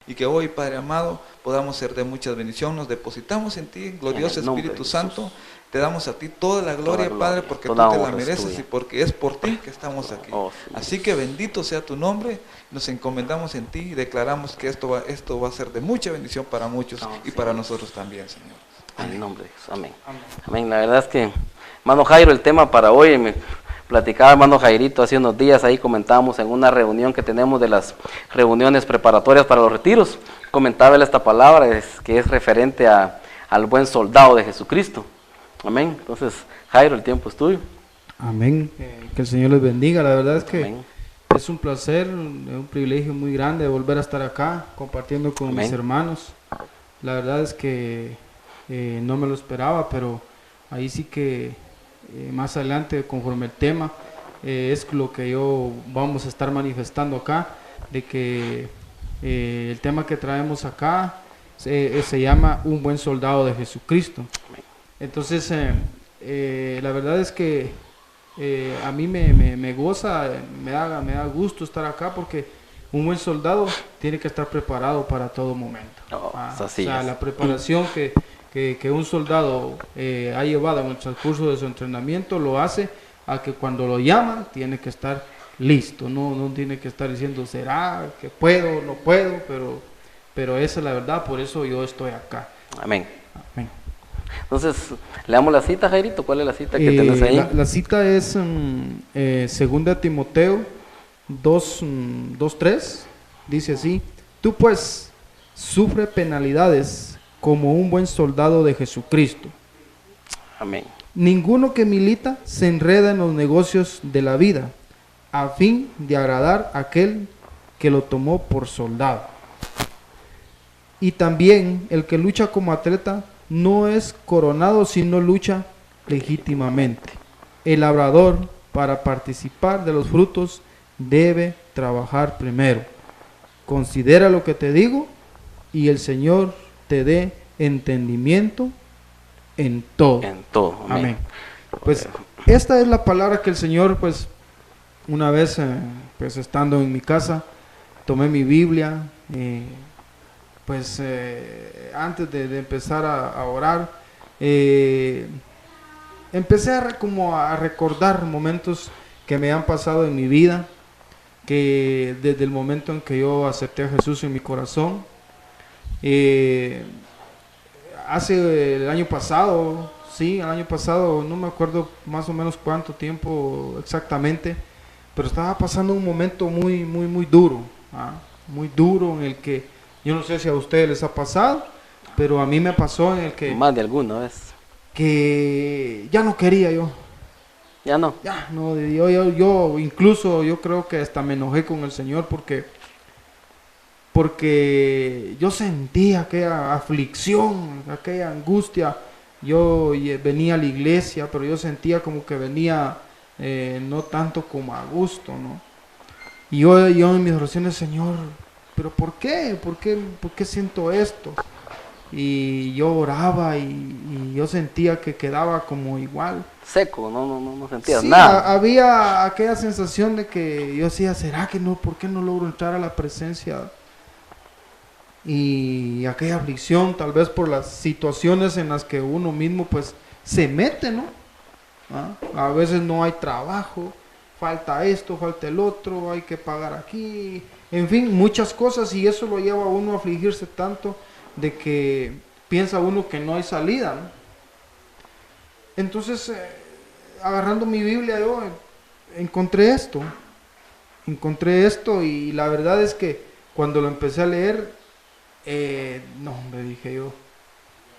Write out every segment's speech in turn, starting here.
y que hoy, Padre amado, podamos ser de muchas bendiciones. Nos depositamos en ti, glorioso Espíritu Santo. Te damos a ti toda la gloria, Padre, porque tú te la mereces y porque es por ti que estamos aquí. Así que bendito sea tu nombre, nos encomendamos en ti y declaramos que esto va a ser de mucha bendición para muchos y para nosotros también, Señor. En el nombre de Jesús, amén. Amén. La verdad es que, hermano Jairo, el tema para hoy, me platicaba hermano Jairito hace unos días, ahí comentábamos en una reunión que tenemos de las reuniones preparatorias para los retiros, comentaba él esta palabra, que es referente al buen soldado de Jesucristo. Amén. Entonces, Jairo, el tiempo es tuyo. Amén. Que el Señor les bendiga. La verdad es que Amén. es un placer, un privilegio muy grande volver a estar acá compartiendo con mis hermanos. La verdad es que no me lo esperaba, pero ahí sí que más adelante, conforme el tema, es lo que vamos a estar manifestando acá, de que el tema que traemos acá se llama Un buen soldado de Jesucristo. Entonces, la verdad es que a mí me goza, me da gusto estar acá, porque un buen soldado tiene que estar preparado para todo momento. O sea, la preparación que un soldado ha llevado en el transcurso de su entrenamiento lo hace a que cuando lo llaman tiene que estar listo, no tiene que estar diciendo será que puedo, no puedo, pero esa es la verdad, por eso yo estoy acá. Amén. Amén. Entonces, leamos la cita, Jairito. ¿Cuál es la cita que tenés ahí? La cita es 2 Timoteo 2:3, dice así: tú pues sufre penalidades como un buen soldado de Jesucristo. Amén. Ninguno que milita se enreda en los negocios de la vida, a fin de agradar a aquel que lo tomó por soldado. Y también el que lucha como atleta no es coronado, sino lucha legítimamente. El labrador, para participar de los frutos, debe trabajar primero. Considera lo que te digo, y el Señor te dé entendimiento en todo. En todo. Amén. Amén. Pues esta es la palabra que el Señor, pues una vez, pues estando en mi casa, tomé mi Biblia, antes de empezar a orar, empecé a recordar momentos que me han pasado en mi vida, que desde el momento en que yo acepté a Jesús en mi corazón, hace el año pasado, no me acuerdo más o menos cuánto tiempo exactamente, pero estaba pasando un momento muy duro, muy duro, en el que yo no sé si a ustedes les ha pasado, pero a mí me pasó en el que... Más de alguna vez. Que ya no quería yo. Ya no. Ya, no, yo incluso yo creo que hasta me enojé con el Señor porque yo sentía aquella aflicción, aquella angustia. Yo venía a la iglesia, pero yo sentía como que venía no tanto como a gusto, ¿no? Y yo en mis oraciones, Señor, ¿pero por qué? ¿Por qué siento esto? Y yo oraba y yo sentía que quedaba como igual. Seco, no sentías sí, nada. Había aquella sensación de que yo decía, ¿será que no? ¿Por qué no logro entrar a la presencia? Y aquella aflicción, tal vez por las situaciones en las que uno mismo pues se mete, ¿no? A veces no hay trabajo, falta esto, falta el otro, hay que pagar aquí, en fin, muchas cosas, y eso lo lleva a uno a afligirse tanto de que piensa uno que no hay salida, ¿no? Entonces, agarrando mi Biblia, yo encontré esto, y la verdad es que cuando lo empecé a leer, no, me dije yo,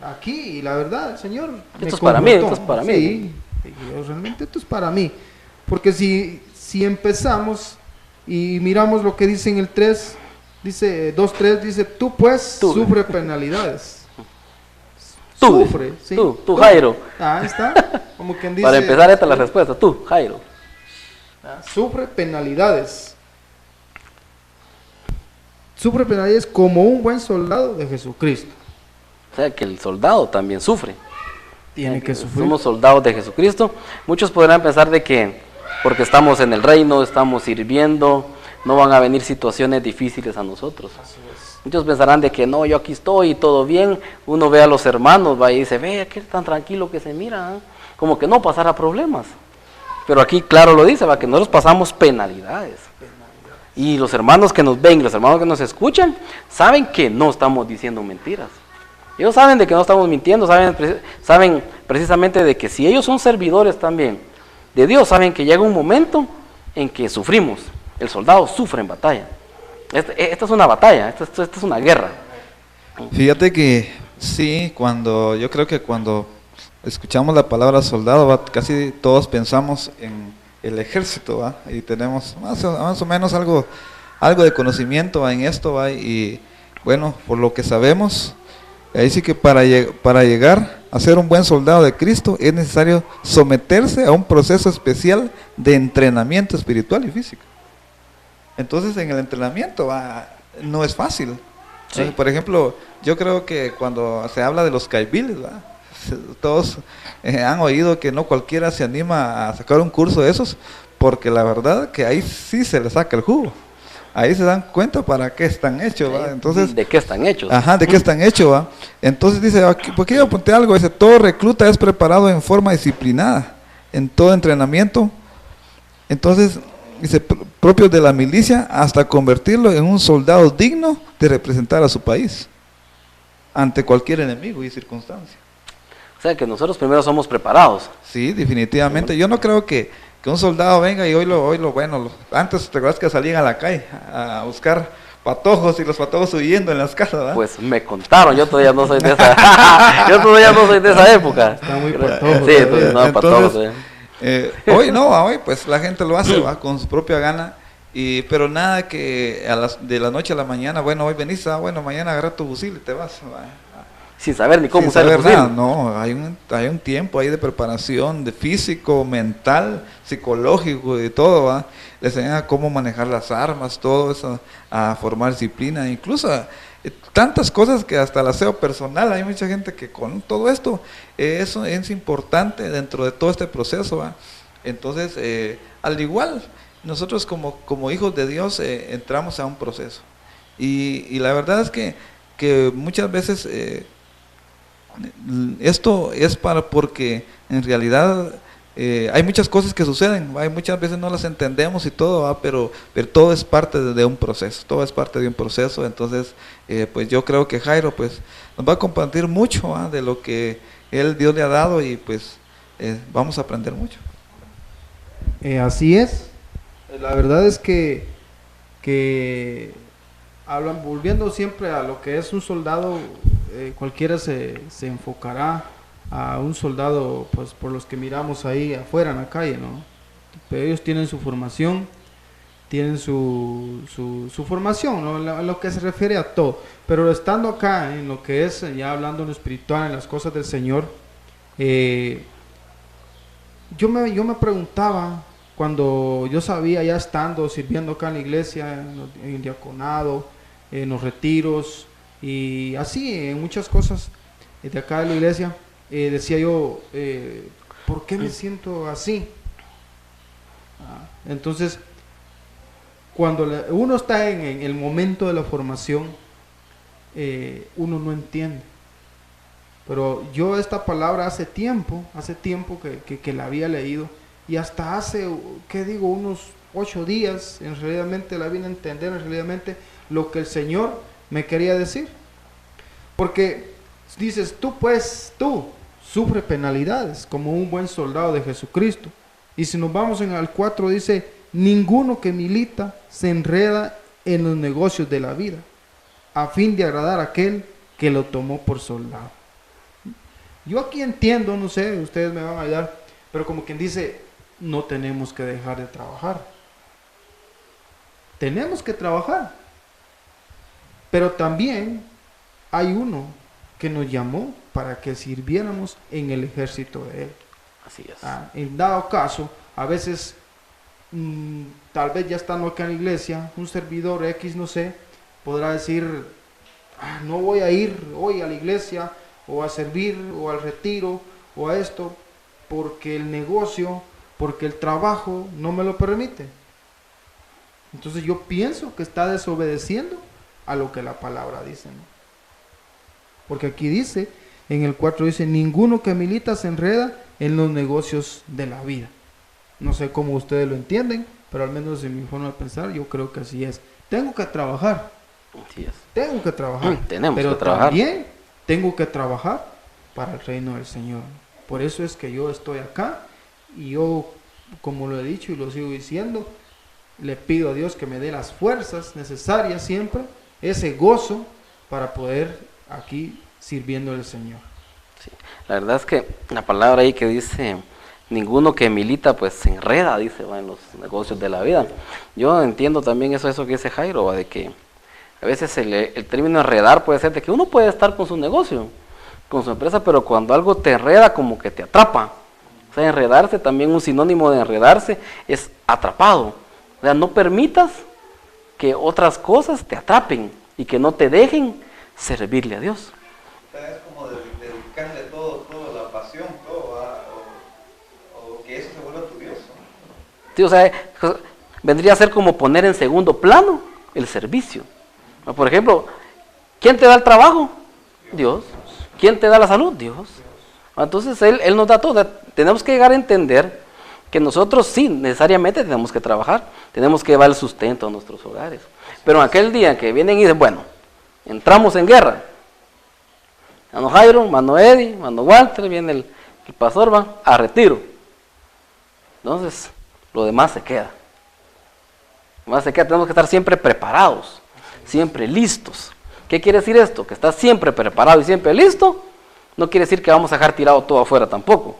aquí, y la verdad, el Señor Esto es para mí, esto es para mí. Sí, yo, realmente esto es para mí, porque si empezamos y miramos lo que dice en el 3, dice 2:3, dice, tú pues sufre penalidades. Sufre, sí. Tú, Jairo. Ahí está, como quien dice. Para empezar, esta es la respuesta, tú, Jairo. Sufre penalidades. Sufre penalidades como un buen soldado de Jesucristo. O sea, que el soldado también sufre. Tiene que sufrir. Somos soldados de Jesucristo. Muchos podrán pensar de que porque estamos en el reino, estamos sirviendo, no van a venir situaciones difíciles a nosotros. Así es. Muchos pensarán de que no, yo aquí estoy y todo bien. Uno ve a los hermanos, va y dice, ve, aquel tan tranquilo que se mira, ¿eh? Como que no pasará problemas. Pero aquí claro lo dice, va, que nosotros pasamos penalidades. Y los hermanos que nos ven, los hermanos que nos escuchan, saben que no estamos diciendo mentiras. Ellos saben de que no estamos mintiendo, saben precisamente de que si ellos son servidores también de Dios, saben que llega un momento en que sufrimos. El soldado sufre en batalla. Esta es una batalla, esta es una guerra. Fíjate que sí, yo creo que cuando escuchamos la palabra soldado, casi todos pensamos en el ejército, ¿va? Y tenemos más o menos algo de conocimiento, ¿va? En esto, ¿va? Y bueno, por lo que sabemos, ahí sí que para llegar a ser un buen soldado de Cristo es necesario someterse a un proceso especial de entrenamiento espiritual y físico. Entonces en el entrenamiento no es fácil. Sí. Por ejemplo, yo creo que cuando se habla de los caibiles, todos han oído que no cualquiera se anima a sacar un curso de esos, porque la verdad que ahí sí se le saca el jugo. Ahí se dan cuenta para qué están hechos, ¿va? Entonces, ¿de qué están hechos? Ajá, de qué están hechos, ¿va? Entonces dice, porque yo apunté algo, dice, todo recluta es preparado en forma disciplinada, en todo entrenamiento. Entonces, dice, propios de la milicia, hasta convertirlo en un soldado digno de representar a su país ante cualquier enemigo y circunstancia. O sea que nosotros primero somos preparados. Sí, definitivamente. Yo no creo que un soldado venga y hoy antes te acuerdas que salían a la calle a buscar patojos y los patojos huyendo en las casas, ¿verdad? Pues me contaron, yo todavía no soy de esa, época. Está muy patojo. Sí, entonces, no, patojos. Hoy pues la gente lo hace, va, con su propia gana, pero nada que de la noche a la mañana, bueno, hoy venís, bueno, mañana agarra tu fusil y te vas, va. Sin saber ni cómo usar el fusil. Nada, no, hay un tiempo ahí de preparación, de físico, mental, psicológico y todo, ¿va? Les enseñan a cómo manejar las armas, todo eso, a formar disciplina, incluso tantas cosas que hasta el aseo personal, hay mucha gente que con todo esto, eso es importante dentro de todo este proceso, ¿va? Entonces, al igual, nosotros como hijos de Dios entramos a un proceso, y la verdad es que muchas veces esto es porque en realidad hay muchas cosas que suceden, hay muchas veces no las entendemos y todo, pero todo es parte de un proceso, todo es parte de un proceso. Entonces pues yo creo que Jairo pues nos va a compartir mucho de lo que Dios le ha dado, y pues vamos a aprender mucho. Así es, la verdad es que volviendo siempre a lo que es un soldado, cualquiera se enfocará a un soldado, pues por los que miramos ahí afuera en la calle, ¿no? Pero ellos tienen su formación, tienen su formación, ¿no? En lo que se refiere a todo. Pero estando acá en lo que es, ya hablando en lo espiritual, en las cosas del Señor, yo me preguntaba, cuando yo sabía, ya estando, sirviendo acá en la iglesia, en el diaconado, en los retiros, y así, en muchas cosas de acá de la iglesia, decía yo, ¿por qué me siento así? Entonces, cuando uno está en el momento de la formación, uno no entiende. Pero yo esta palabra hace tiempo que la había leído, y hasta hace, ¿qué digo? Unos 8 días, en realidad la vine a entender, en realidad lo que el Señor me quería decir. Porque dices, tú sufre penalidades como un buen soldado de Jesucristo. Y si nos vamos al 4, dice, ninguno que milita se enreda en los negocios de la vida, a fin de agradar a aquel que lo tomó por soldado. Yo aquí entiendo, no sé, ustedes me van a ayudar, pero como quien dice, no tenemos que dejar de trabajar. Tenemos que trabajar. Pero también hay uno que nos llamó para que sirviéramos en el ejército de Él. Así es. En dado caso, a veces, tal vez ya estando acá en la iglesia, un servidor X, no sé, podrá decir, no voy a ir hoy a la iglesia, o a servir, o al retiro, o a esto, porque el negocio, porque el trabajo no me lo permite. Entonces yo pienso que está desobedeciendo a lo que la palabra dice, ¿no? Porque aquí dice, en el 4 dice, ninguno que milita se enreda en los negocios de la vida. No sé cómo ustedes lo entienden, pero al menos en mi forma de pensar, yo creo que así es. Tengo que trabajar. Así es. Tengo que trabajar. Tenemos pero que trabajar. También tengo que trabajar para el reino del Señor. Por eso es que yo estoy acá y yo, como lo he dicho y lo sigo diciendo, le pido a Dios que me dé las fuerzas necesarias siempre, ese gozo para poder aquí sirviendo al Señor. Sí. La verdad es que la palabra ahí que dice, ninguno que milita pues se enreda, dice, va, en los negocios de la vida. Yo entiendo también eso que dice Jairo, va, de que a veces el término enredar puede ser de que uno puede estar con su negocio, con su empresa, pero cuando algo te enreda como que te atrapa. O sea, enredarse, también un sinónimo de enredarse es atrapado. O sea, no permitas que otras cosas te atrapen y que no te dejen servirle a Dios. O sea, es como dedicarle todo, la pasión, todo, o que eso se vuelva tu Dios, ¿no? Sí, o sea, vendría a ser como poner en segundo plano el servicio. Por ejemplo, ¿quién te da el trabajo? Dios. ¿Quién te da la salud? Dios. Entonces Él nos da todo. Tenemos que llegar a entender que nosotros sí, necesariamente tenemos que trabajar, tenemos que llevar el sustento a nuestros hogares. Pero en aquel día que vienen y dicen, bueno, entramos en guerra. Mano Jairo, mano Eddie, mano Walter, viene el pastor, va a retiro. Entonces, lo demás se queda. Lo demás se queda, tenemos que estar siempre preparados, siempre listos. ¿Qué quiere decir esto? Que estás siempre preparado y siempre listo. No quiere decir que vamos a dejar tirado todo afuera tampoco.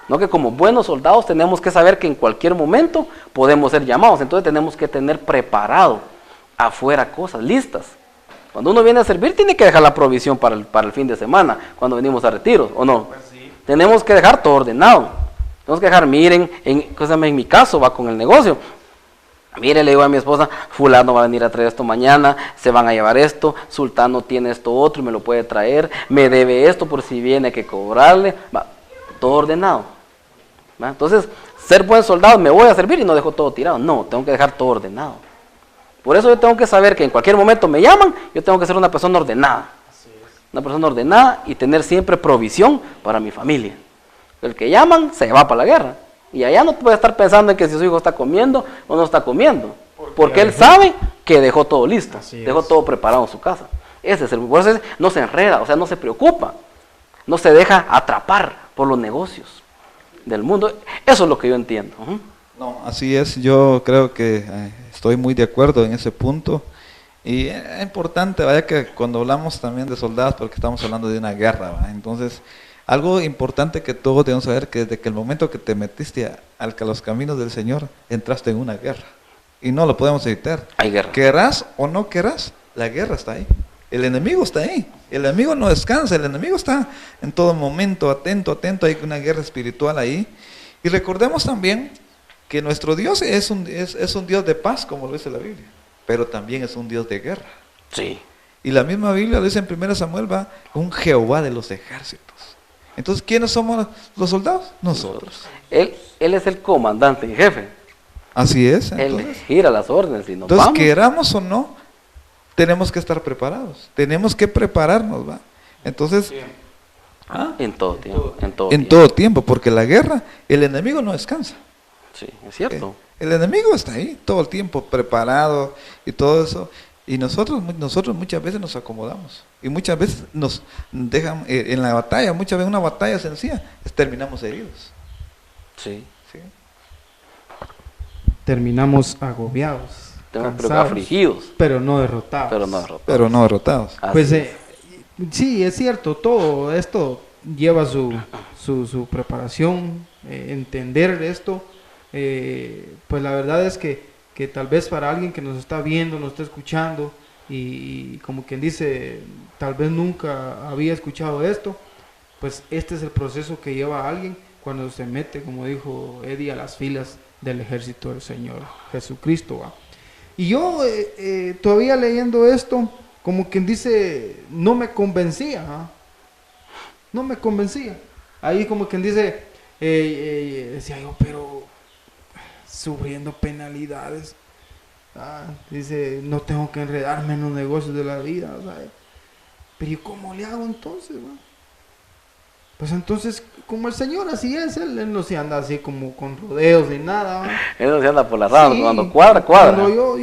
No, que como buenos soldados tenemos que saber que en cualquier momento podemos ser llamados. Entonces tenemos que tener preparado afuera cosas listas. Cuando uno viene a servir tiene que dejar la provisión para el fin de semana, cuando venimos a retiros, ¿o no? Pues sí. Tenemos que dejar todo ordenado. Tenemos que dejar, miren, en mi caso va con el negocio. Mire, le digo a mi esposa, fulano va a venir a traer esto mañana, se van a llevar esto, sultano tiene esto otro y me lo puede traer, me debe esto por si viene hay que cobrarle, va, todo ordenado. ¿Va? Entonces, ser buen soldado, me voy a servir y no dejo todo tirado, no, tengo que dejar todo ordenado. Por eso yo tengo que saber que en cualquier momento me llaman, yo tengo que ser una persona ordenada. Una persona ordenada y tener siempre provisión para mi familia. El que llaman se va para la guerra. Y allá no puede estar pensando en que si su hijo está comiendo o no está comiendo. Porque él sabe que dejó todo listo, dejó todo preparado en su casa. Ese es por eso no se enreda, o sea, no se preocupa. No se deja atrapar por los negocios del mundo. Eso es lo que yo entiendo. No, así es. Yo creo que estoy muy de acuerdo en ese punto. Y es importante, vaya, que cuando hablamos también de soldados, porque estamos hablando de una guerra, ¿va? Entonces, algo importante que todos debemos saber, que desde que el momento que te metiste a los caminos del Señor, entraste en una guerra. Y no lo podemos evitar. Hay guerra. Querrás o no querrás, la guerra está ahí. El enemigo está ahí. El enemigo no descansa, el enemigo está en todo momento atento. Hay una guerra espiritual ahí. Y recordemos también que nuestro Dios es un Dios de paz, como lo dice la Biblia, pero también es un Dios de guerra. Sí. Y la misma Biblia lo dice en 1 Samuel, va, un Jehová de los ejércitos. Entonces, ¿quiénes somos los soldados? Nosotros. Él es el comandante y jefe. Así es. Entonces, él gira las órdenes y nos entonces, vamos. Queramos o no, tenemos que estar preparados. Tenemos que prepararnos, ¿va? Entonces, en todo tiempo. En todo tiempo, porque la guerra, el enemigo no descansa. Sí, es cierto. El enemigo está ahí todo el tiempo preparado y todo eso. Y nosotros muchas veces nos acomodamos. Y muchas veces nos dejan en la batalla, muchas veces una batalla sencilla, terminamos heridos. Sí. Terminamos agobiados, cansados, afligidos. Pero no derrotados. Pero no derrotados. Pues sí, es cierto, todo esto lleva su preparación, entender esto. Pues la verdad es que tal vez para alguien que nos está viendo, nos está escuchando y como quien dice, tal vez nunca había escuchado esto, pues este es el proceso que lleva a alguien cuando se mete, como dijo Eddie, a las filas del ejército del Señor Jesucristo, ¿va? Y yo todavía leyendo esto, como quien dice, no me convencía, no me convencía. Ahí como quien dice, decía yo, pero sufriendo penalidades, Dice, no tengo que enredarme en los negocios de la vida, ¿sabes? Pero ¿y cómo le hago entonces, va? Pues entonces, como el Señor así es, él no se anda así como con rodeos ni nada, ¿va? Él no se anda por la rama, Sí, cuando cuadra. Cuando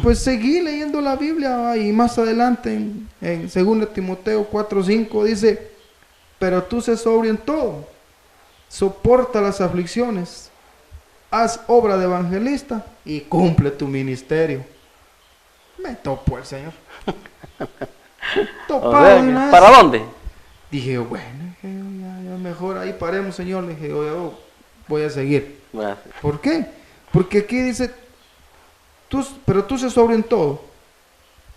pues seguí leyendo la Biblia, ¿va? Y más adelante en 2 Timoteo 4:5 dice, pero tú sé sobrio en todo, soporta las aflicciones, haz obra de evangelista y cumple tu ministerio. Me topó el Señor. Topado de una vez. ¿Para dónde? Dije, bueno, ya mejor ahí paremos, Señor. Le dije, yo voy a seguir. Bueno. ¿Por qué? Porque aquí dice, pero tú sé sobrio en todo,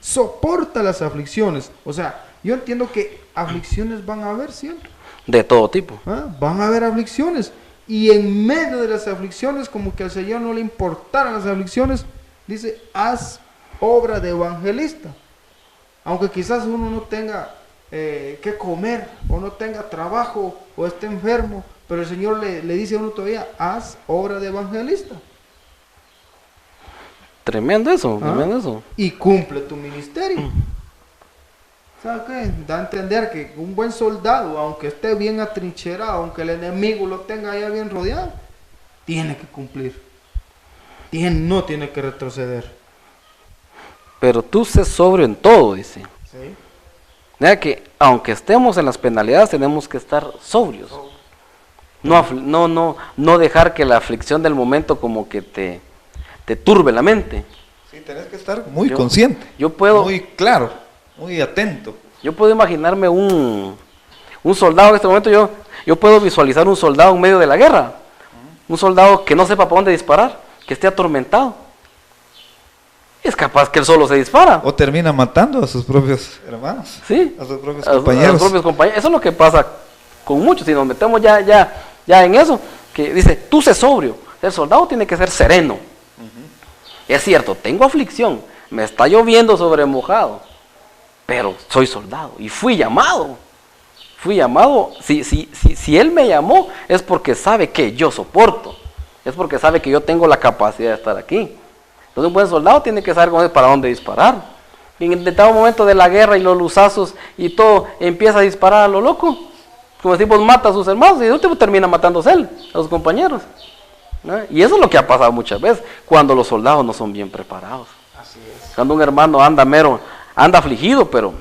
soporta las aflicciones. O sea, yo entiendo que aflicciones van a haber siempre. De todo tipo. Van a haber aflicciones. Y en medio de las aflicciones, como que al Señor no le importaran las aflicciones, dice, haz obra de evangelista. Aunque quizás uno no tenga que comer, o no tenga trabajo, o esté enfermo, pero el Señor le dice a uno todavía, haz obra de evangelista. Tremendo eso, tremendo eso. Y cumple tu ministerio. ¿Sabes qué? Da a entender que un buen soldado, aunque esté bien atrincherado, aunque el enemigo lo tenga allá bien rodeado, tiene que cumplir. No tiene que retroceder. Pero tú sé sobrio en todo, dice. Sí. Mira que aunque estemos en las penalidades, tenemos que estar sobrios. No dejar que la aflicción del momento como que te turbe la mente. Sí, tenés que estar muy consciente. Muy claro, muy atento. Yo puedo imaginarme un soldado en este momento, yo puedo visualizar un soldado en medio de la guerra. Un soldado que no sepa para dónde disparar, que esté atormentado. Es capaz que él solo se dispara. O termina matando a sus propios hermanos. Sí. A sus propios compañeros. A sus propios compañeros. Eso es lo que pasa con muchos. Si nos metemos ya en eso, que dice, tú sé sobrio. El soldado tiene que ser sereno. Es cierto, tengo aflicción, me está lloviendo sobre mojado, pero soy soldado y fui llamado. Si él me llamó es porque sabe que yo soporto, es porque sabe que yo tengo la capacidad de estar aquí. Entonces un buen soldado tiene que saber para dónde disparar. Y en determinado momento de la guerra y los luzazos y todo, empieza a disparar a lo loco. Como decimos, mata a sus hermanos y de último termina matándose él, a sus compañeros. ¿No? Y eso es lo que ha pasado muchas veces, cuando los soldados no son bien preparados. Así es. Cuando un hermano anda afligido, pero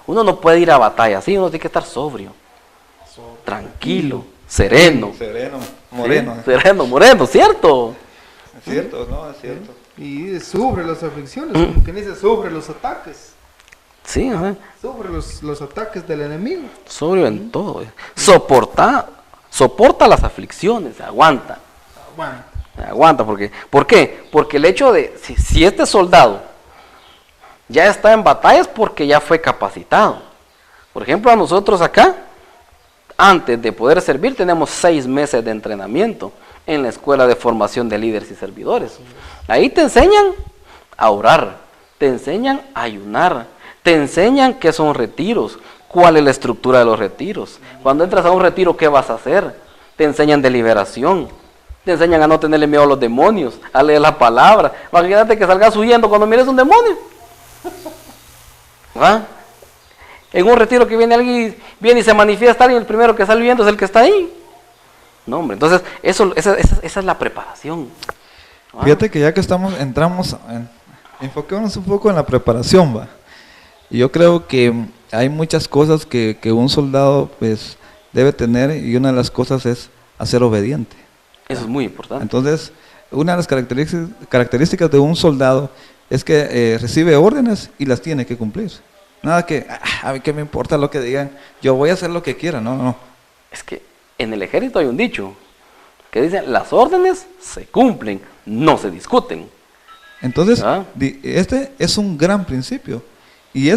uno no puede ir a batalla así, uno tiene que estar sobrio, tranquilo, sereno. Sereno, moreno. ¿Sí? Sereno, moreno, ¿cierto? Es cierto, ¿no? Es cierto. Y sufre las aflicciones, como quien dice, sufre los ataques. Sí, Sufre los ataques del enemigo. Sobrio en todo. Soporta las aflicciones, aguanta. Aguanta, ¿por qué? Porque el hecho de, si este soldado ya está en batalla es porque ya fue capacitado. Por ejemplo, a nosotros acá, antes de poder servir, tenemos 6 meses de entrenamiento en la Escuela de Formación de Líderes y Servidores. Ahí te enseñan a orar, te enseñan a ayunar, te enseñan qué son retiros, cuál es la estructura de los retiros. Cuando entras a un retiro, ¿qué vas a hacer? Te enseñan de liberación, te enseñan a no tenerle miedo a los demonios, a leer la palabra. Imagínate que salgas huyendo cuando mires un demonio. ¿Va? En un retiro que viene alguien, viene y se manifiesta alguien, el primero que sale huyendo es el que está ahí. No, hombre, entonces esa es la preparación. Fíjate que ya que enfoquémonos un poco en la preparación, va. Y yo creo que hay muchas cosas que un soldado pues debe tener, y una de las cosas es ser obediente. Eso es muy importante. Entonces, una de las características de un soldado es que recibe órdenes y las tiene que cumplir. Nada que, a mí qué me importa lo que digan, yo voy a hacer lo que quiera, no. Es que en el ejército hay un dicho que dice, las órdenes se cumplen, no se discuten. Entonces, este es un gran principio. Y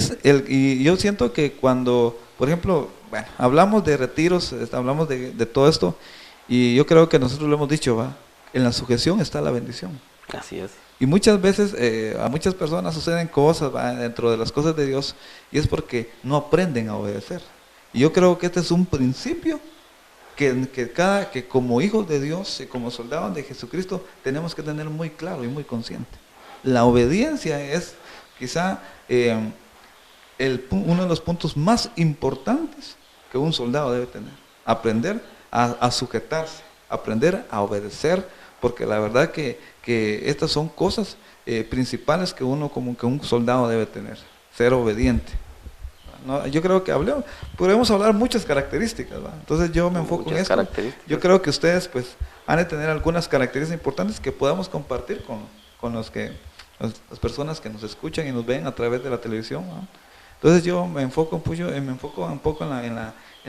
yo siento que cuando, por ejemplo, hablamos de retiros, hablamos de todo esto, y yo creo que nosotros lo hemos dicho, en la sujeción está la bendición. Así es. Y muchas veces a muchas personas suceden cosas dentro de las cosas de Dios, y es porque no aprenden a obedecer. Y yo creo que este es un principio que como hijos de Dios y como soldados de Jesucristo tenemos que tener muy claro y muy consciente. La obediencia es quizá uno de los puntos más importantes que un soldado debe tener. Aprender a sujetarse, aprender a obedecer, porque la verdad que estas son cosas principales que uno como que un soldado debe tener. Ser obediente. No, yo creo que podemos hablar muchas características, ¿va? Entonces yo me enfoco en esto. Yo creo que ustedes pues han de tener algunas características importantes que podamos compartir con las personas que nos escuchan y nos ven a través de la televisión, ¿va? Entonces yo me enfoco un poco en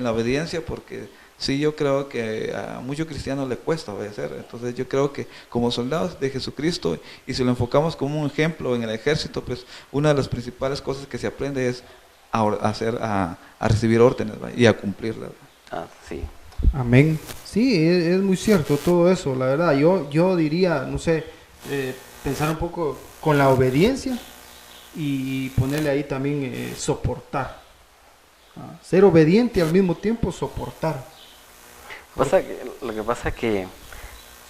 la obediencia, porque sí, yo creo que a muchos cristianos le cuesta obedecer. Entonces yo creo que como soldados de Jesucristo, y si lo enfocamos como un ejemplo en el ejército, pues una de las principales cosas que se aprende es a recibir órdenes, ¿va? Y a cumplirlas. Sí. Amén. Sí, es muy cierto todo eso, la verdad. Yo diría, no sé, pensar un poco con la obediencia y ponerle ahí también soportar. Ser obediente y al mismo tiempo soportar. Lo que pasa es que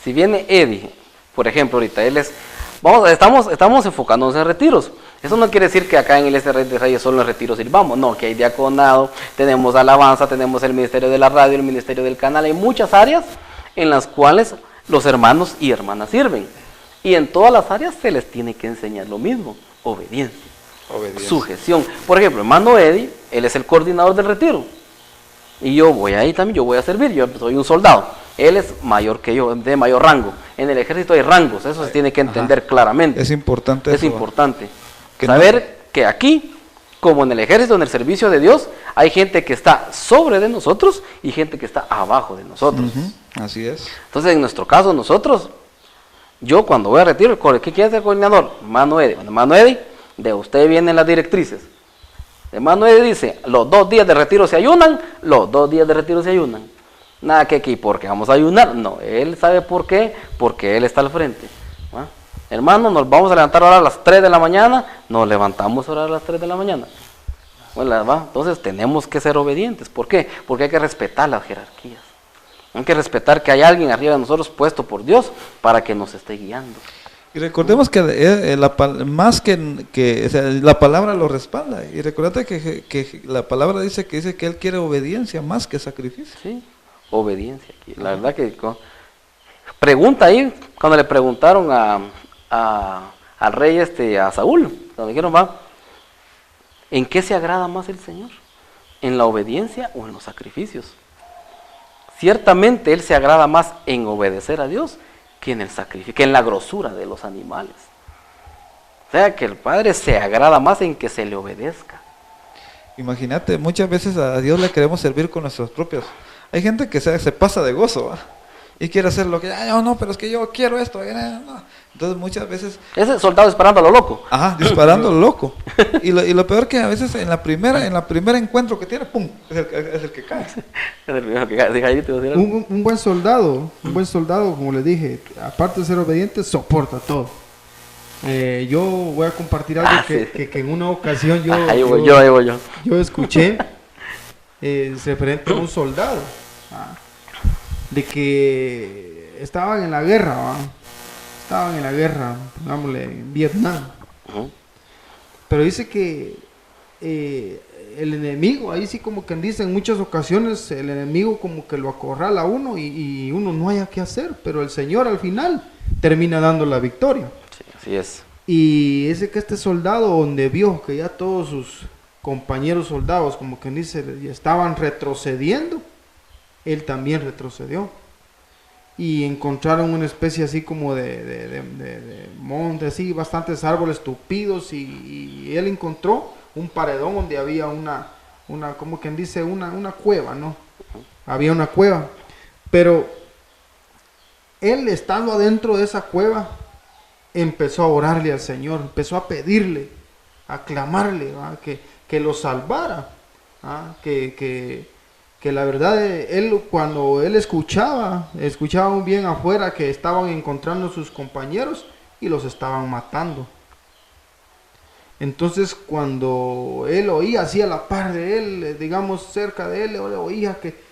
si viene Eddie, por ejemplo, ahorita estamos enfocándonos en retiros. Eso no quiere decir que acá en el Rey de Reyes solo en retiros sirvamos, no, que hay diaconado, tenemos alabanza, tenemos el ministerio de la radio, el ministerio del canal, hay muchas áreas en las cuales los hermanos y hermanas sirven. Y en todas las áreas se les tiene que enseñar lo mismo, obediencia. Sujeción. Por ejemplo, hermano Eddie, él es el coordinador del retiro. Y yo voy ahí también, yo voy a servir, yo soy un soldado. Él es mayor que yo, de mayor rango. En el ejército hay rangos, eso se tiene que entender claramente. Es importante. Es importante saber que aquí, como en el ejército, en el servicio de Dios, hay gente que está sobre de nosotros y gente que está abajo de nosotros. Así es. Entonces, en nuestro caso, nosotros, yo cuando voy a retiro, ¿qué quiere ser coordinador? Hermano Eddie. Bueno, hermano Eddie, de usted vienen las directrices. Hermano Eddie dice, los 2 días de retiro se ayunan, los 2 días de retiro se ayunan. Nada que aquí, porque vamos a ayunar. No, él sabe por qué, porque él está al frente. ¿Va? Hermano, nos vamos a levantar ahora a las 3 de la mañana, nos levantamos ahora a las 3 de la mañana. Bueno, ¿va? Entonces tenemos que ser obedientes. ¿Por qué? Porque hay que respetar las jerarquías. Hay que respetar que hay alguien arriba de nosotros puesto por Dios para que nos esté guiando. Y recordemos que la palabra lo respalda. Y recordate que la palabra dice que Él quiere obediencia más que sacrificio. Sí, obediencia. La verdad que pregunta ahí, cuando le preguntaron al rey a Saúl, cuando dijeron, va, ¿en qué se agrada más el Señor? ¿En la obediencia o en los sacrificios? Ciertamente Él se agrada más en obedecer a Dios que en el sacrificio, que en la grosura de los animales. O sea, que el Padre se agrada más en que se le obedezca. Imagínate, muchas veces a Dios le queremos servir con nuestros propios. Hay gente que se pasa de gozo, ¿va? Y quiere hacer lo que, no, pero es que yo quiero esto. No. Entonces muchas veces... Ese soldado disparando a lo loco. Ajá, disparando a lo loco. Y lo peor que a veces en la primera encuentro que tiene, ¡pum!, es el que cae. Es el primero que cae. Un buen soldado, como les dije, aparte de ser obediente, soporta todo. Yo voy a compartir algo que en una ocasión yo escuché referente a un soldado, de que estaban en la guerra, pongámosle, en Vietnam. Pero dice que el enemigo, ahí sí como que dice, en muchas ocasiones el enemigo como que lo acorrala a uno y uno no haya qué hacer, pero el Señor al final termina dando la victoria. Sí, así es. Y ese que este soldado, donde vio que ya todos sus compañeros soldados, como que dice, estaban retrocediendo, él también retrocedió. Y encontraron una especie así como de monte, así, bastantes árboles tupidos, y él encontró un paredón donde había una como quien dice, una cueva, ¿no? Había una cueva, pero él, estando adentro de esa cueva, empezó a orarle al Señor, empezó a pedirle, a clamarle, ¿va? Que lo salvara, ¿va? Que la verdad, él, cuando él escuchaba muy bien afuera que estaban encontrando sus compañeros y los estaban matando. Entonces, cuando él oía así a la par de él, digamos cerca de él, oía que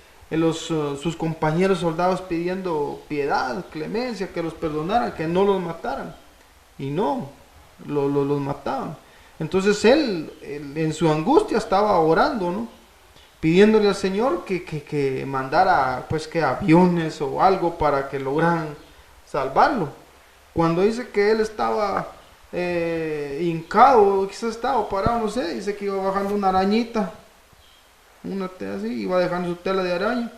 sus compañeros soldados pidiendo piedad, clemencia, que los perdonaran, que no los mataran. Y no, los mataban. Entonces él en su angustia estaba orando, ¿no? Pidiéndole al Señor que mandara pues que aviones o algo para que lograran salvarlo. Cuando dice que él estaba hincado, quizás estaba parado, no sé, dice que iba bajando una arañita, así, iba dejando su tela de araña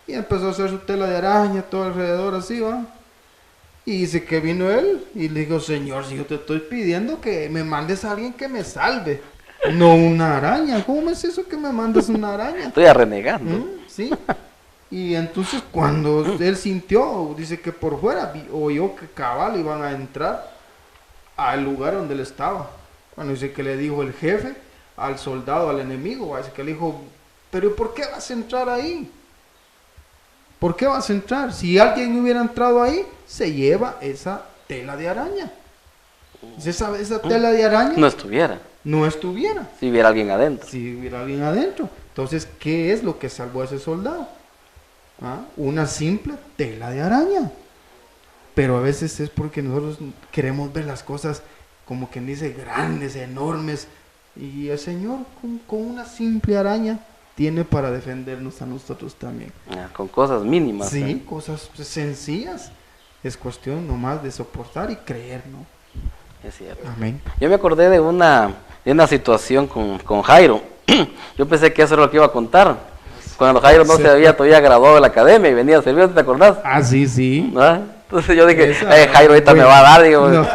y empezó a hacer su tela de araña todo alrededor así, va. Y dice que vino él y le dijo: Señor, si yo te estoy pidiendo que me mandes a alguien que me salve, no una araña. ¿Cómo es eso que me mandas una araña? Estoy a renegando. Sí. Y entonces cuando él sintió, dice que por fuera oyó que cabal iban a entrar al lugar donde él estaba. Bueno, dice que le dijo el jefe al soldado, al enemigo, dice que le dijo: pero ¿por qué vas a entrar ahí? ¿Por qué vas a entrar? Si alguien hubiera entrado ahí, se lleva esa tela de araña. Esa tela de araña no estuviera. Si hubiera alguien adentro. Entonces, ¿qué es lo que salvó a ese soldado? Una simple tela de araña. Pero a veces es porque nosotros queremos ver las cosas como quien dice grandes, enormes, y el Señor con una simple araña tiene para defendernos a nosotros también. Con cosas mínimas. Sí, cosas sencillas. Es cuestión nomás de soportar y creer, ¿no? Es cierto. Amén. Yo me acordé de una situación con Jairo. Yo pensé que eso era lo que iba a contar. Cuando Jairo no se había todavía graduado de la academia y venía a servir, ¿te acordás? Sí. Entonces yo dije, Jairo ahorita me va a dar, digo. No.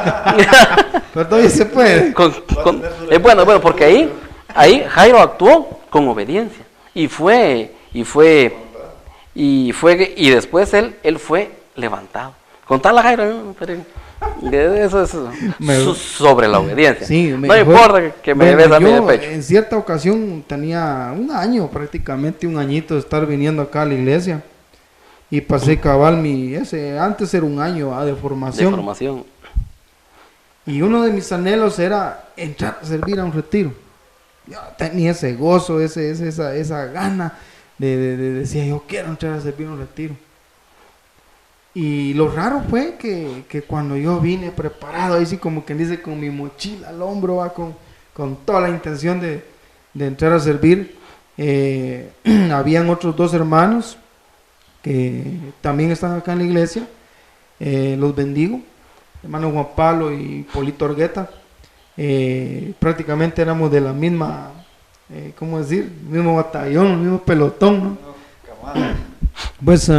Pero todavía se puede. Bueno, porque ahí Jairo actuó con obediencia. Y después él fue levantado. Contala, Jairo, eso es sobre la obediencia. Sí, no importa que me des a mí de pecho. En cierta ocasión tenía prácticamente un añito de estar viniendo acá a la iglesia. Y pasé cabal antes era un año de formación. Y uno de mis anhelos era entrar a servir a un retiro. Yo tenía ese gozo, esa gana de decía, yo quiero entrar a servir a un retiro. Y lo raro fue que cuando yo vine preparado, ahí sí como quien dice, con mi mochila al hombro, con toda la intención de entrar a servir, habían otros 2 hermanos que también están acá en la iglesia, los bendigo, hermano Juan Pablo y Polito Orgueta. Prácticamente éramos de la misma, mismo batallón, el mismo pelotón, ¿no? Pues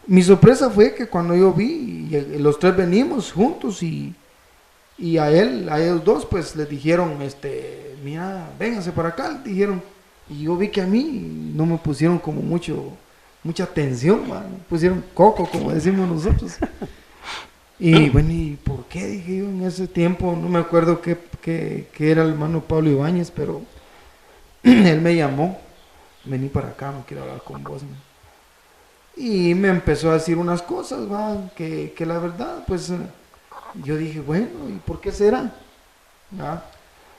mi sorpresa fue que cuando yo vi, los 3 venimos juntos y a ellos 2 pues les dijeron, mira, vénganse para acá, les dijeron, y yo vi que a mí no me pusieron como mucha atención, me pusieron coco, como decimos nosotros. Y bueno, ¿y por qué? Dije yo en ese tiempo, no me acuerdo que era el hermano Pablo Ibáñez, pero él me llamó, vení para acá, me quiero hablar con vos, man. Y me empezó a decir unas cosas, que la verdad, pues yo dije, bueno, ¿y por qué será?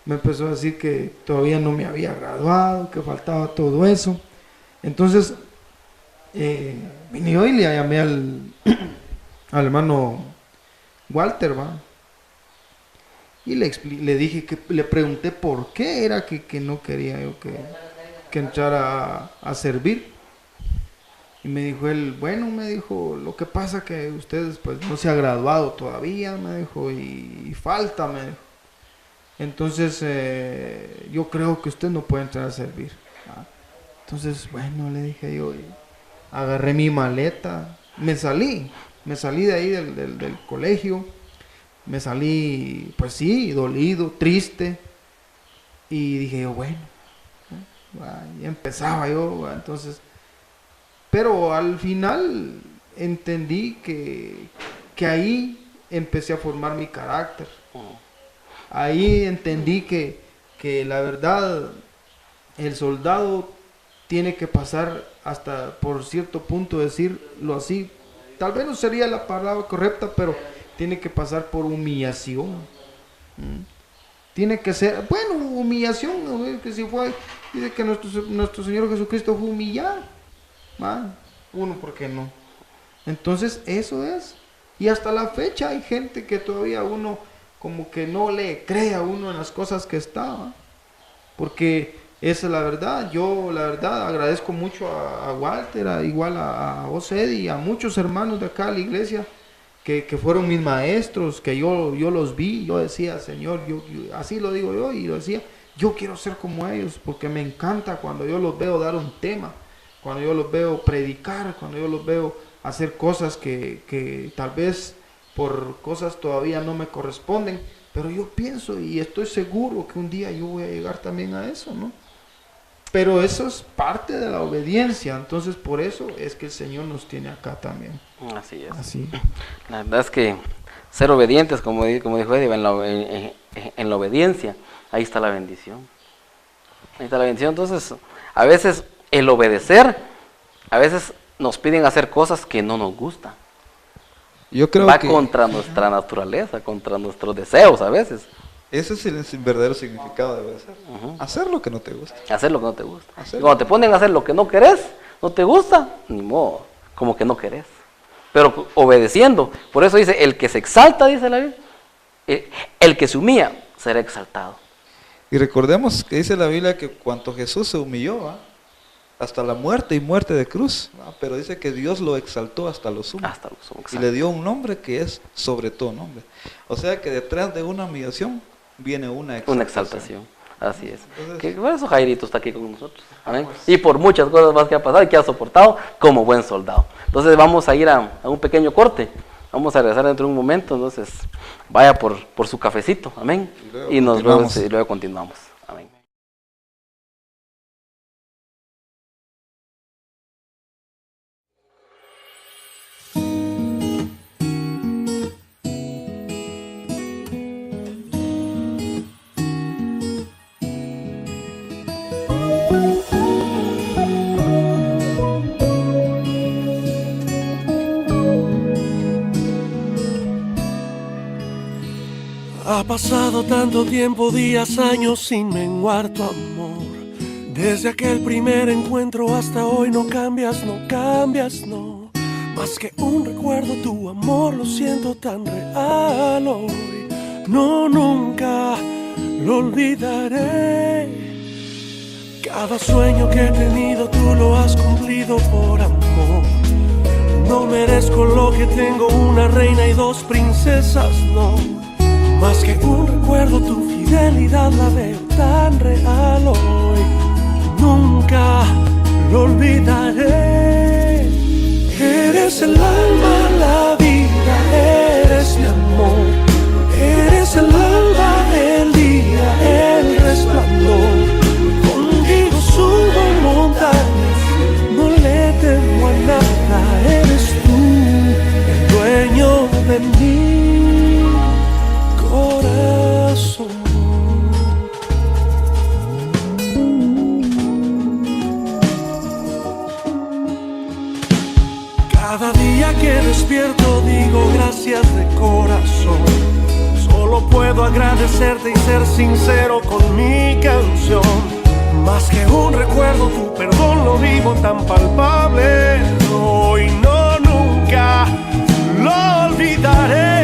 Me empezó a decir que todavía no me había graduado, que faltaba todo eso. Entonces, vine yo y le llamé al hermano Walter, y le dije le pregunté por qué era que no quería yo que entrara a servir. Y me dijo él, lo que pasa que ustedes pues no se ha graduado todavía, me dijo, y falta, me dijo. Entonces yo creo que usted no puede entrar a servir. Entonces, le dije yo, y agarré mi maleta, me salí de ahí del colegio, me salí, pues sí, dolido, triste, y dije yo, y empezaba yo, entonces, pero al final entendí que ahí empecé a formar mi carácter, ahí entendí que la verdad, el soldado tiene que pasar hasta por cierto punto, decirlo así, tal vez no sería la palabra correcta, pero tiene que pasar por humillación. Tiene que ser, humillación, ¿no? Que si fue, dice que nuestro Señor Jesucristo fue humillado. man, uno, ¿por qué no? Entonces, eso es. Y hasta la fecha hay gente que todavía uno como que no le cree a uno en las cosas que estaba. Porque esa es la verdad. Yo, la verdad, agradezco mucho a Walter, igual a Osed y a muchos hermanos de acá a la iglesia que fueron mis maestros, que yo los vi. Yo decía, Señor, yo, así lo digo yo, y yo decía, yo quiero ser como ellos, porque me encanta cuando yo los veo dar un tema, cuando yo los veo predicar, cuando yo los veo hacer cosas que tal vez por cosas todavía no me corresponden, pero yo pienso y estoy seguro que un día yo voy a llegar también a eso, ¿no? Pero eso es parte de la obediencia, entonces por eso es que el Señor nos tiene acá también. Así es. Así. La verdad es que ser obedientes, como dijo Eddie, en la obediencia, ahí está la bendición. Ahí está la bendición. Entonces, a veces el obedecer, a veces nos piden hacer cosas que no nos gustan. Yo creo Va que contra nuestra naturaleza, contra nuestros deseos a veces. ese es el verdadero significado de obedecer. Hacer lo que no te gusta. Hacer lo que no te gusta. Y cuando te ponen a hacer lo que no querés, no te gusta, ni modo, como que no querés. Pero obedeciendo, por eso dice, el que se exalta, dice la Biblia, el que se humilla será exaltado. Y recordemos que dice la Biblia que cuando Jesús se humilló, hasta la muerte y muerte de cruz, pero dice que Dios lo exaltó hasta lo sumo. Hasta lo sumo, y le dio un nombre que es sobre todo nombre. O sea que detrás de una humillación viene una exaltación. Una exaltación, así es. Entonces, que por eso Jairito está aquí con nosotros. ¿Amén? Y por muchas cosas más que ha pasado y que ha soportado como buen soldado. Entonces vamos a ir a un pequeño corte. Vamos a regresar dentro de un momento. Entonces vaya por su cafecito. Amén. Y luego continuamos. Amén. Ha pasado tanto tiempo, días, años sin menguar tu amor. Desde aquel primer encuentro hasta hoy no cambias, no. Más que un recuerdo, tu amor lo siento tan real hoy. No, nunca lo olvidaré. Cada sueño que he tenido tú lo has cumplido por amor. No merezco lo que tengo, una reina y dos princesas, no. Más que un recuerdo, tu fidelidad la veo tan real hoy. Nunca lo olvidaré. Eres el alma, la vida, eres mi amor. Eres el alba, el día, el resplandor. Contigo subo montañas, no le temo a nada. Eres tú, el dueño de mí. Corazón. Cada día que despierto digo gracias de corazón. Solo puedo agradecerte y ser sincero con mi canción. Más que un recuerdo, tu perdón lo vivo tan palpable. Hoy no, nunca lo olvidaré.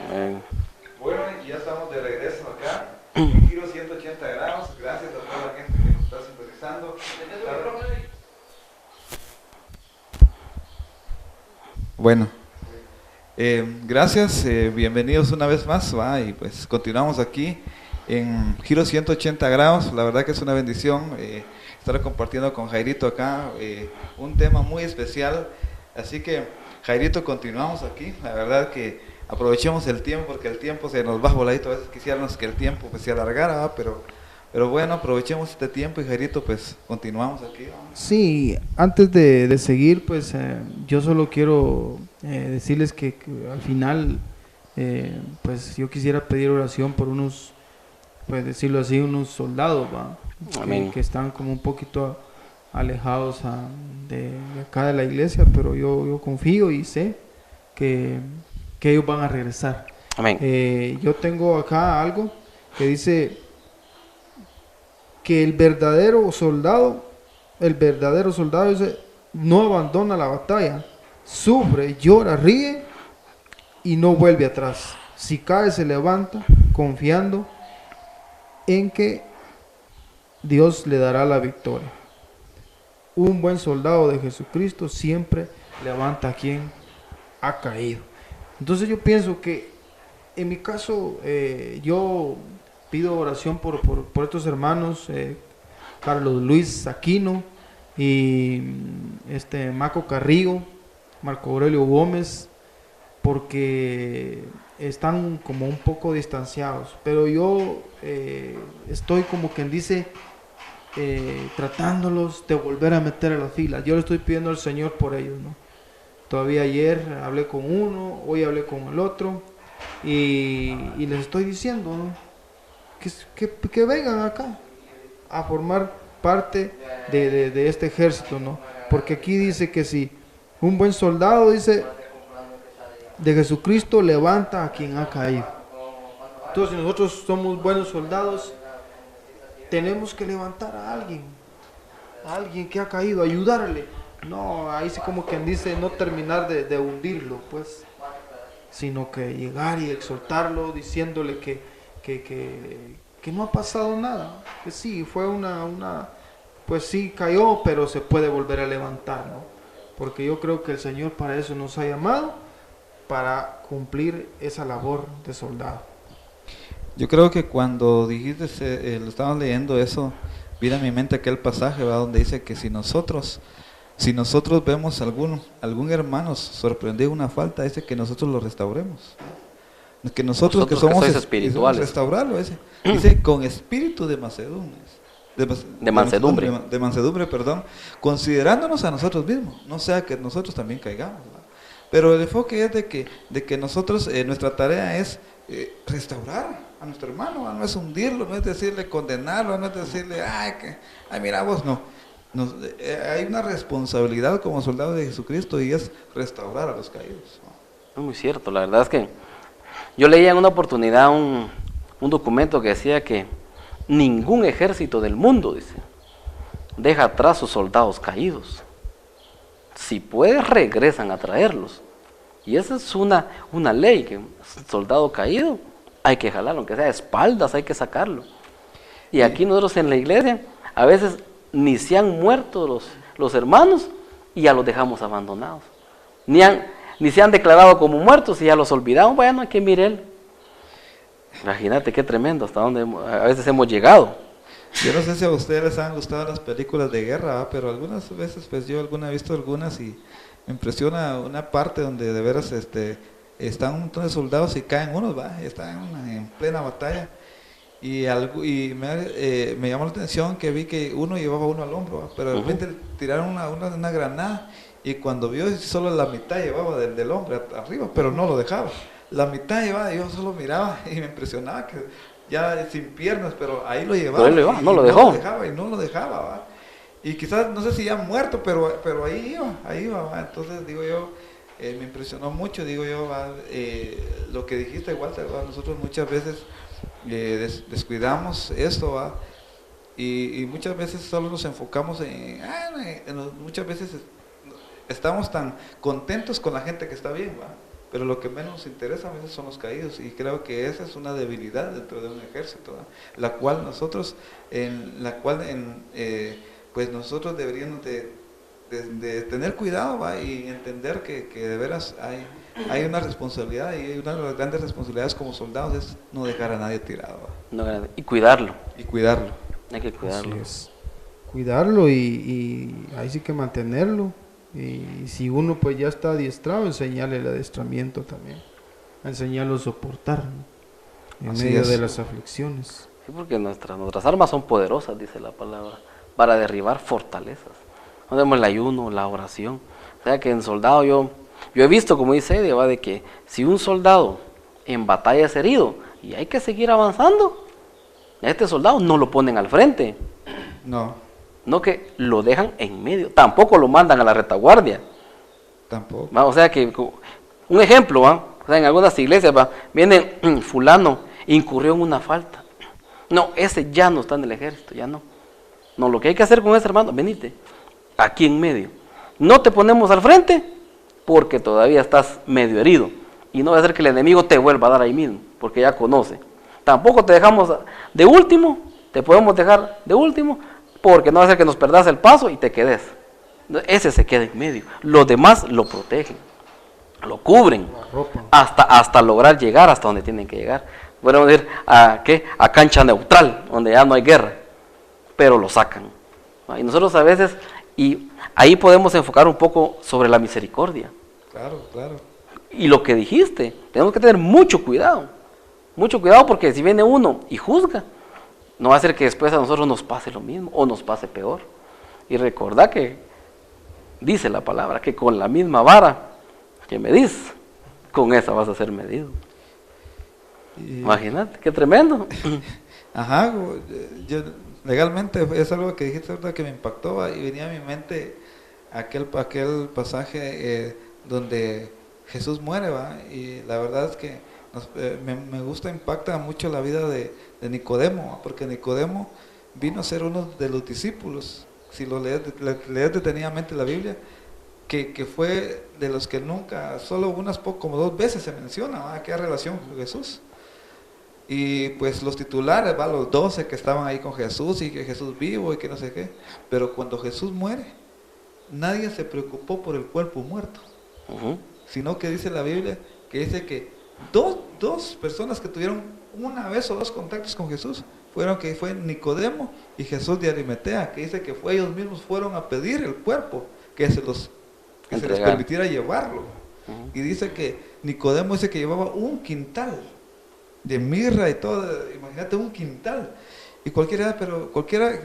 Bueno, ya estamos de regreso acá, en Giro 180 grados. Gracias a toda la gente que nos está sintonizando. Bueno, gracias, bienvenidos una vez más, y pues continuamos aquí en Giro 180 grados. La verdad que es una bendición estar compartiendo con Jairito acá un tema muy especial. Así que, Jairito, continuamos aquí. La verdad que aprovechemos el tiempo, porque el tiempo se nos va voladito. A veces quisiéramos que el tiempo pues se alargara, pero bueno, aprovechemos este tiempo y, Jairito, pues continuamos aquí. Sí, antes de seguir, pues yo solo quiero decirles que al final, pues yo quisiera pedir oración por unos, pues decirlo así, unos soldados, ¿va? Que están como un poquito alejados de acá de la iglesia, pero yo confío y sé que ellos van a regresar. Amén. Yo tengo acá algo que dice que el verdadero soldado dice, no abandona la batalla, sufre, llora, ríe y no vuelve atrás. Si cae, se levanta, confiando en que Dios le dará la victoria. Un buen soldado de Jesucristo siempre levanta a quien ha caído. Entonces yo pienso que en mi caso yo pido oración por estos hermanos, Carlos Luis Aquino y Marco Carrillo, Marco Aurelio Gómez, porque están como un poco distanciados, pero yo estoy como quien dice tratándolos de volver a meter a la fila. Yo le estoy pidiendo al Señor por ellos, ¿no? Todavía ayer hablé con uno, hoy hablé con el otro y les estoy diciendo, ¿no?, que vengan acá a formar parte de este ejército, ¿no? Porque aquí dice que si un buen soldado, dice, de Jesucristo levanta a quien ha caído. Entonces, si nosotros somos buenos soldados, tenemos que levantar a alguien que ha caído, ayudarle. No, ahí sí como quien dice, no terminar de hundirlo, pues, sino que llegar y exhortarlo, diciéndole que no ha pasado nada, que sí, fue pues sí cayó, pero se puede volver a levantar, ¿no? Porque yo creo que el Señor para eso nos ha llamado, para cumplir esa labor de soldado. Yo creo que cuando dijiste, lo estábamos leyendo eso, vino a mi mente aquel pasaje, ¿verdad?, donde dice que si nosotros vemos algún hermano sorprendido una falta, dice que nosotros lo restauremos. Que nosotros que somos espirituales, restaurarlo, dice con espíritu de mansedumbre, perdón, considerándonos a nosotros mismos, no sea que nosotros también caigamos, ¿verdad? Pero el enfoque es de que nosotros, nuestra tarea es restaurar a nuestro hermano, ¿verdad? No es hundirlo, no es decirle condenarlo, no es decirle, mira vos, no. Hay una responsabilidad como soldados de Jesucristo y es restaurar a los caídos, ¿no? Es muy cierto, la verdad es que yo leía en una oportunidad un documento que decía que ningún ejército del mundo, dice, deja atrás sus soldados caídos. Si puede, regresan a traerlos. Y esa es una ley, que un soldado caído hay que jalarlo, aunque sea de espaldas, hay que sacarlo. Y aquí nosotros en la iglesia, a veces ni se han muerto los hermanos y ya los dejamos abandonados. Ni se han declarado como muertos y ya los olvidamos. Bueno, hay que mirar. Imagínate qué tremendo, hasta dónde a veces hemos llegado. Yo no sé si a ustedes les han gustado las películas de guerra, pero algunas veces, pues yo he visto algunas y me impresiona una parte donde de veras están un montón de soldados y caen unos, están en plena batalla. Y me llamó la atención que vi que uno llevaba uno al hombro, pero de repente tiraron una granada. Y cuando vio, solo la mitad llevaba del hombre arriba, pero no lo dejaba. La mitad llevaba, yo solo miraba y me impresionaba que ya sin piernas, pero ahí lo llevaba. Pero no lo dejó. Y no lo dejaba, ¿va? Y quizás, no sé si ya muerto, pero ahí iba, ¿va? Entonces, digo yo, me impresionó mucho, digo yo, lo que dijiste, Walter, ¿va? Nosotros muchas veces descuidamos esto, ¿va? Y muchas veces solo nos enfocamos muchas veces estamos tan contentos con la gente que está bien, ¿va? pero lo que menos nos interesa a veces son los caídos, y creo que esa es una debilidad dentro de un ejército, ¿verdad? La cual nosotros, pues nosotros deberíamos de tener cuidado, ¿va? Y entender que de veras hay una responsabilidad, y una de las grandes responsabilidades como soldados es no dejar a nadie tirado, ¿va? Y cuidarlo. Y cuidarlo. Hay que cuidarlo. Así es. Cuidarlo y ahí sí que mantenerlo. Y si uno pues ya está adiestrado, enseñarle el adiestramiento también, enseñarlo a soportar, ¿no? En Así medio es. de las aflicciones. Sí, porque nuestras armas son poderosas, dice la palabra, para derribar fortalezas. No tenemos el ayuno, la oración. O sea que en soldado yo he visto, como dice Eddie, ¿va? De que si un soldado en batalla es herido y hay que seguir avanzando, a este soldado no lo ponen al frente. No que lo dejan en medio, tampoco lo mandan a la retaguardia. Tampoco. ¿Va? O sea que, un ejemplo, ¿va? O sea, en algunas iglesias, ¿va? Viene fulano, incurrió en una falta. No, ese ya no está en el ejército, ya no. No, lo que hay que hacer con ese hermano, venite, aquí en medio. No te ponemos al frente porque todavía estás medio herido. Y no va a ser que el enemigo te vuelva a dar ahí mismo, porque ya conoce. Tampoco te dejamos de último, te podemos dejar de último, porque no va a ser que nos perdas el paso y te quedes. Ese se queda en medio. Los demás lo protegen, lo cubren, hasta lograr llegar hasta donde tienen que llegar. Podemos ir a cancha neutral, donde ya no hay guerra, pero lo sacan. Y nosotros a veces, y ahí podemos enfocar un poco sobre la misericordia. Claro, claro. Y lo que dijiste, tenemos que tener mucho cuidado porque si viene uno y juzga, no va a ser que después a nosotros nos pase lo mismo o nos pase peor. Y recordá que dice la palabra que con la misma vara que medís, con esa vas a ser medido. Imagínate, qué tremendo. Ajá, yo legalmente es algo que dijiste ahorita que me impactó, y venía a mi mente aquel pasaje donde Jesús muere, ¿va? Y la verdad es que me gusta, impacta mucho la vida de Nicodemo, ¿va? Porque Nicodemo vino a ser uno de los discípulos, si lo lees detenidamente la Biblia, que fue de los que nunca, solo como 2 veces se menciona, ¿va? Aquella relación con Jesús. Y pues los titulares, ¿va? Los 12 que estaban ahí con Jesús, y que Jesús vivo y que no sé qué, pero cuando Jesús muere, nadie se preocupó por el cuerpo muerto, sino que dice la Biblia, que dice que dos personas que tuvieron una vez o 2 contactos con Jesús, fue Nicodemo y Jesús de Arimatea, que dice que ellos mismos fueron a pedir el cuerpo, que se les permitiera llevarlo. Y dice que Nicodemo dice que llevaba 1 quintal de mirra y todo, imagínate 1 quintal, y cualquiera,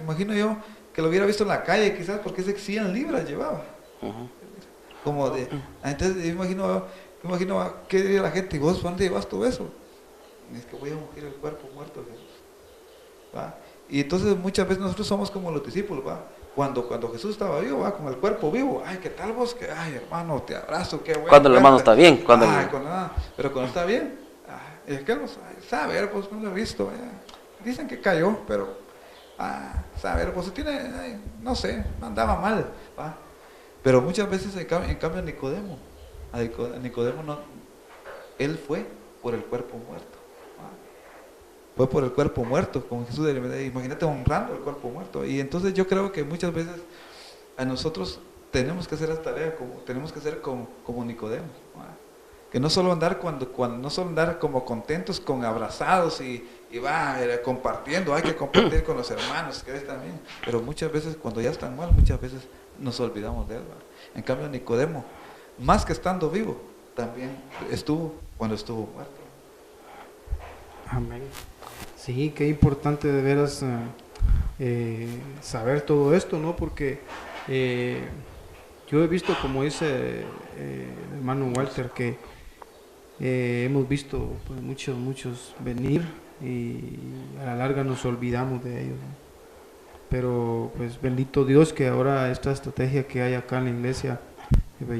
imagino yo, que lo hubiera visto en la calle quizás, porque ese 100 libras llevaba, como de, entonces imagino qué diría la gente, y vos, ¿dónde llevas todo eso? Y es que voy a ungir el cuerpo muerto de Jesús, ¿va? Y entonces muchas veces nosotros somos como los discípulos, ¿va? Cuando Jesús estaba vivo, ¿va? Con el cuerpo vivo, ay, ¿qué tal vos? Ay, hermano, te abrazo, qué bueno. Cuando el hermano está bien, pero cuando está bien, es que no saber, pues no lo he visto, dicen que cayó, pero saber, pues tiene, no sé, andaba mal, ¿va? Pero muchas veces en cambio Nicodemo no, él fue por el cuerpo muerto, ¿va? Fue por el cuerpo muerto, con Jesús, imagínate honrando el cuerpo muerto. Y entonces yo creo que muchas veces a nosotros tenemos que hacer esta tarea, tenemos que ser como Nicodemo, ¿va? Que no solo andar no solo andar como contentos, con abrazados y compartiendo, hay que compartir con los hermanos que están bien, pero muchas veces cuando ya están mal, muchas veces nos olvidamos de él, ¿va? En cambio Nicodemo, más que estando vivo, también estuvo cuando estuvo muerto. Amén. Sí, qué importante de veras saber todo esto, ¿no? Porque yo he visto, como dice el hermano Walter, que hemos visto pues, muchos venir y a la larga nos olvidamos de ellos, ¿no? Pero pues bendito Dios que ahora esta estrategia que hay acá en la iglesia,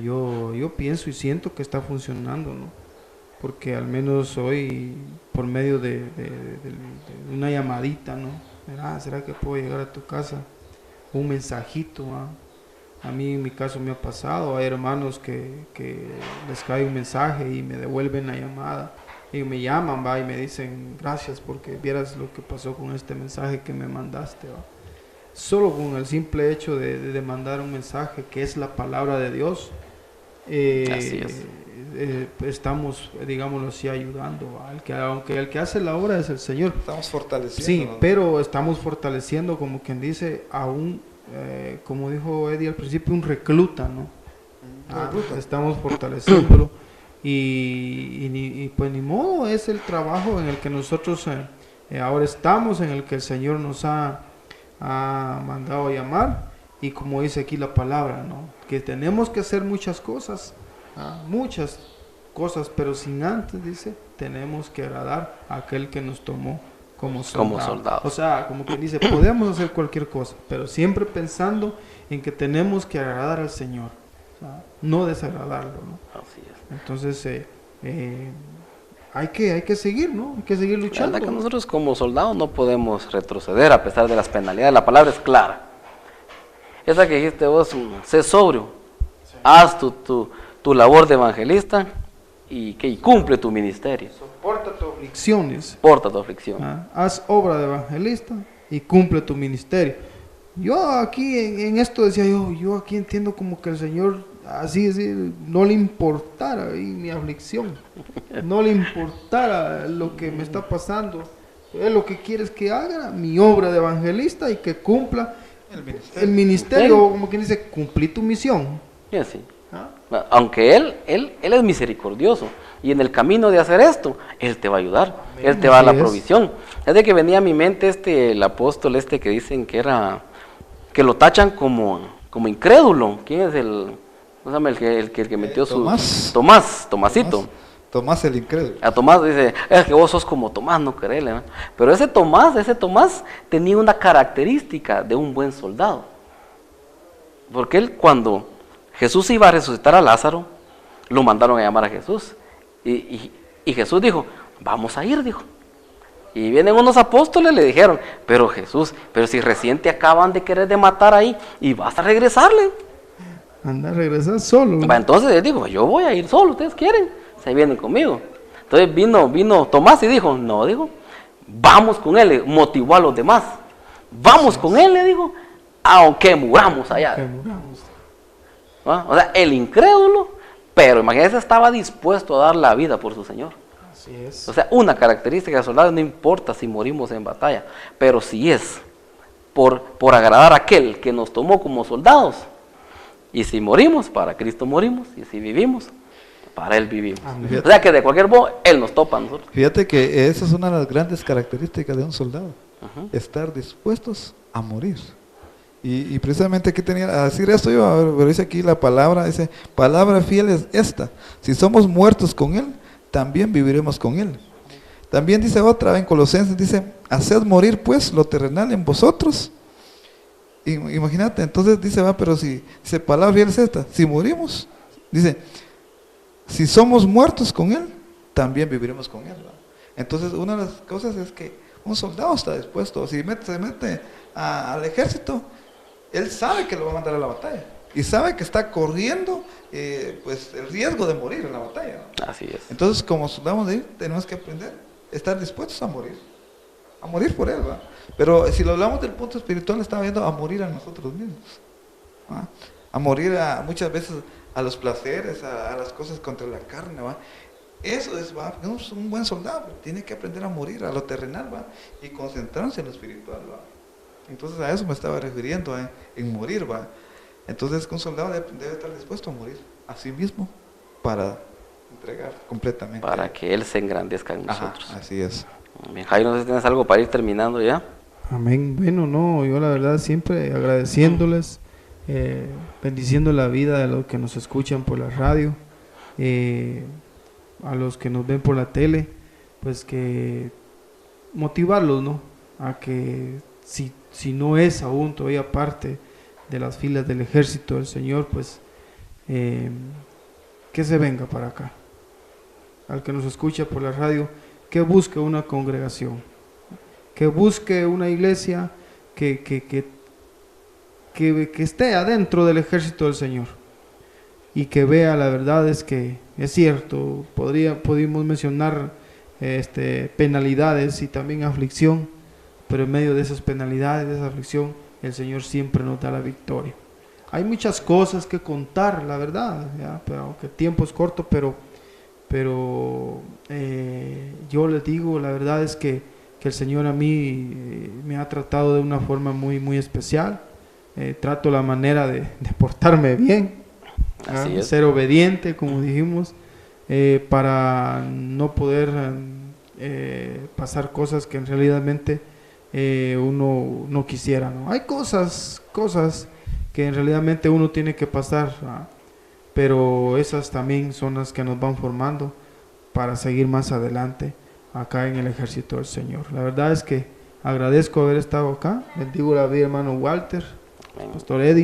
yo pienso y siento que está funcionando, ¿no? Porque al menos hoy, por medio de una llamadita, ¿no? ¿Será que puedo llegar a tu casa? Un mensajito, ¿ah? A mí en mi caso me ha pasado, hay hermanos que les cae un mensaje y me devuelven la llamada, y me llaman, y me dicen gracias porque vieras lo que pasó con este mensaje que me mandaste. Solo con el simple hecho de mandar un mensaje que es la palabra de Dios, Así es. Estamos, digámoslo así, ayudando, aunque el que hace la obra es el Señor. Estamos fortaleciendo. Sí, pero estamos fortaleciendo, como quien dice, como dijo Eddie al principio, un recluta, ¿no? Estamos fortaleciéndolo y pues ni modo, es el trabajo en el que nosotros ahora estamos, en el que el Señor nos ha mandado a llamar, y como dice aquí la palabra, ¿no? Que tenemos que hacer muchas cosas, pero sin antes, dice, tenemos que agradar a aquel que nos tomó como soldado. O sea, como que dice, podemos hacer cualquier cosa, pero siempre pensando en que tenemos que agradar al Señor, o sea, no desagradarlo, ¿no? Así es. Entonces, hay que seguir, ¿no? Hay que seguir luchando. La verdad que nosotros como soldados no podemos retroceder a pesar de las penalidades. La palabra es clara. Esa que dijiste vos, sé sobrio, sí. Haz tu labor de evangelista y cumple tu ministerio. Soporta tus aflicciones. Soporta tu aflicción. Haz obra de evangelista y cumple tu ministerio. Yo aquí en esto decía yo aquí entiendo como que el Señor así no le importara mi aflicción, no le importara lo que me está pasando. Él lo que quiere es que haga mi obra de evangelista y que cumpla el ministerio, como quien dice, cumplí tu misión. Sí, sí. Aunque él es misericordioso, y en el camino de hacer esto, Él te va a ayudar. Amén. Él te va a dar la provisión. Es de que venía a mi mente el apóstol que dicen que lo tachan como incrédulo. ¿Quién es el que metió Tomasito. Tomás el incrédulo. A Tomás dice, es que vos sos como Tomás, no querés, ¿no? Pero ese Tomás tenía una característica de un buen soldado. Porque él, cuando Jesús iba a resucitar a Lázaro, lo mandaron a llamar a Jesús. Y Jesús dijo, vamos a ir, dijo. Y vienen unos apóstoles, le dijeron, pero Jesús, si recién te acaban de querer de matar ahí, y vas a regresarle. Anda a regresar solo. Entonces él dijo, yo voy a ir solo, ustedes quieren, se vienen conmigo. Entonces vino Tomás y dijo, no, dijo, vamos con él, motivó a los demás. Vamos con él, le dijo, aunque muramos allá. O sea, el incrédulo, pero imagínense, estaba dispuesto a dar la vida por su Señor. Así es. O sea, una característica del soldado, no importa si morimos en batalla, pero si es por agradar a aquel que nos tomó como soldados. Y si morimos, para Cristo morimos, y si vivimos, para Él vivimos. Amén. O sea que de cualquier modo, Él nos topa a nosotros. Fíjate que esa es una de las grandes características de un soldado, estar dispuestos a morir. Y precisamente aquí tenía a decir esto yo, pero dice aquí la palabra, dice, palabra fiel es esta, si somos muertos con Él, también viviremos con Él. También dice otra, en Colosenses dice, haced morir pues lo terrenal en vosotros. Imagínate, entonces dice, pero si palabra fiel es esta, si morimos, dice, si somos muertos con Él, también viviremos con Él. Entonces una de las cosas es que un soldado está dispuesto, si se mete al ejército, él sabe que lo va a mandar a la batalla y sabe que está corriendo pues el riesgo de morir en la batalla, ¿no? Así es. Entonces, como soldamos de ir, tenemos que aprender a estar dispuestos a morir por Él, ¿va? Pero si lo hablamos del punto espiritual, estaba viendo a morir a nosotros mismos, ¿va? A morir muchas veces a los placeres, a las cosas contra la carne, ¿va? Eso es, ¿va? Un buen soldado tiene que aprender a morir a lo terrenal, ¿va? Y concentrarse en lo espiritual, ¿va? Entonces a eso me estaba refiriendo, en morir, ¿va? Entonces un soldado debe estar dispuesto a morir a sí mismo para entregar completamente. Para que Él se engrandezca en nosotros. Ajá, así es. Bien, Jairo, no sé si tienes algo para ir terminando ya. Amén. Bueno, no, yo la verdad siempre agradeciéndoles, bendiciendo la vida de los que nos escuchan por la radio, a los que nos ven por la tele, pues que motivarlos, ¿no? A que si no es aún todavía parte de las filas del ejército del Señor, pues que se venga para acá. Al que nos escucha por la radio, que busque una congregación, que busque una iglesia que que esté adentro del ejército del Señor y que vea, la verdad es que es cierto, pudimos mencionar penalidades y también aflicción, pero en medio de esas penalidades, de esa aflicción, el Señor siempre nos da la victoria. Hay muchas cosas que contar, la verdad, ¿ya? Pero aunque el tiempo es corto, pero yo les digo, la verdad es que el Señor a mí me ha tratado de una forma muy, muy especial. Trato la manera de portarme bien, ser obediente, como dijimos, para no poder pasar cosas que en realidad uno no quisiera, ¿no? Hay cosas que en realidad uno tiene que pasar, pero esas también son las que nos van formando para seguir más adelante acá en el ejército del Señor. La verdad es que agradezco haber estado acá. Bendigo la vida, hermano Walter, Pastor Eddie.